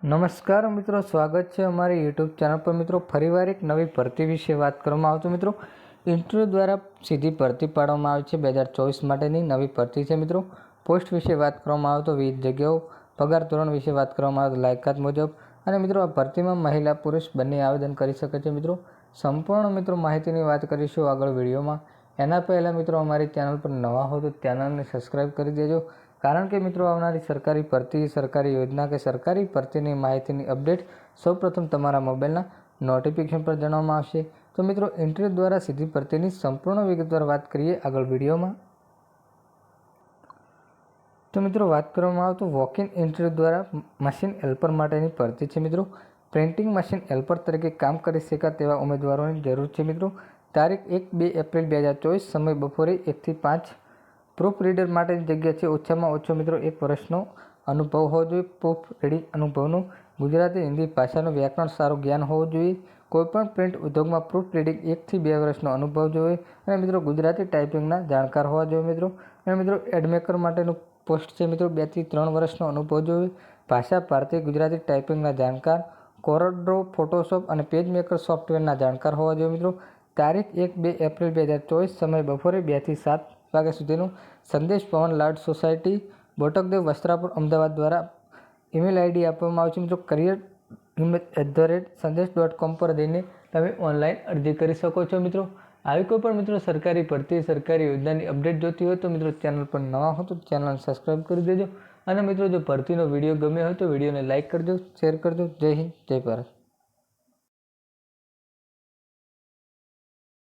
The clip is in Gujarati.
નમસ્કાર મિત્રો, સ્વાગત છે અમારી યુટ્યુબ ચેનલ પર। મિત્રો ફરીવાર એક નવી ભરતી વિશે વાત કરવામાં આવે તો મિત્રો ઇન્ટરવ્યૂ દ્વારા સીધી ભરતી પાડવામાં આવે છે 2024 માટેની નવી ભરતી છે। મિત્રો પોસ્ટ વિશે વાત કરવામાં આવે તો વિવિધ જગ્યાઓ, પગાર ધોરણ વિશે વાત કરવામાં આવે તો લાયકાત મુજબ, અને મિત્રો આ ભરતીમાં મહિલા પુરુષ બંને આવેદન કરી શકે છે। મિત્રો સંપૂર્ણ મિત્રો માહિતીની વાત કરીશું આગળ વિડીયોમાં। એના પહેલાં મિત્રો અમારી ચેનલ પર નવા હો તો ચેનલને સબસ્ક્રાઈબ કરી દેજો, કારણ કે મિત્રો આવનારી સરકારી ભરતી, સરકારી યોજના કે સરકારી ભરતીની માહિતીની અપડેટ સૌપ્રથમ તમારા મોબાઈલના નોટિફિકેશન પર જણાવવામાં આવશે। તો મિત્રો ઇન્ટરવ્યૂ દ્વારા સીધી ભરતીની સંપૂર્ણ વિગતવાર વાત કરીએ આગળ વિડીયોમાં। તો મિત્રો વાત કરવામાં આવે તો વોક ઇન ઇન્ટરવ્યૂ દ્વારા મશીન હેલ્પર માટેની ભરતી છે। મિત્રો પ્રિન્ટિંગ મશીન હેલ્પર તરીકે કામ કરી શકે તેવા ઉમેદવારોની જરૂર છે। મિત્રો તારીખ 1-2 એપ્રિલ 2024, સમય બપોરે 1 થી 5। પ્રૂફ રીડર માટેની જગ્યા છે। ઓછામાં ઓછો મિત્રો 1 વર્ષનો અનુભવ હોવો જોઈએ। પ્રૂફ રીડિંગ અનુભવનું ગુજરાતી, હિન્દી ભાષાનું વ્યાકરણ સારું જ્ઞાન હોવું જોઈએ। કોઈપણ પ્રિન્ટ ઉદ્યોગમાં પ્રૂફ રીડિંગ 1 થી 2 વર્ષનો અનુભવ જોઈએ, અને મિત્રો ગુજરાતી ટાઈપિંગના જાણકાર હોવા જોઈએ। મિત્રો અને મિત્રો એડમેકર માટેનું પોસ્ટ છે। મિત્રો 2 થી 3 વર્ષનો અનુભવ જોઈએ। ભાષા ભારતીય ગુજરાતી ટાઈપિંગના જાણકાર, કોરડ્રો, ફોટોશોપ અને પેજ મેકર સોફ્ટવેરના જાણકાર હોવા જોઈએ। મિત્રો તારીખ 1-2 એપ્રિલ 2024, સમય બપોરે 2 થી 7 વાગ્યા સુધીનું સંદેશ પવન લાડ સોસાયટી, બોટકદેવ, વસ્ત્રાપુર, અમદાવાદ દ્વારા ઈમેલ આઈડી આપવામાં આવે છે। મિત્રો career@sandesh.com પર જઈને તમે ઓનલાઈન અરજી કરી શકો છો। મિત્રો આવી કોઈ પણ મિત્રો સરકારી ભરતી, સરકારી યોજનાની અપડેટ જોતી હોય તો મિત્રો ચેનલ પર નવા હો તો ચેનલ સબસ્ક્રાઈબ કરી દેજો, અને મિત્રો જો ભરતીનો વિડીયો ગમ્યો હોય તો વિડીયોને લાઇક કરજો, શેર કરજો। જય હિન્દ, જય ભારત।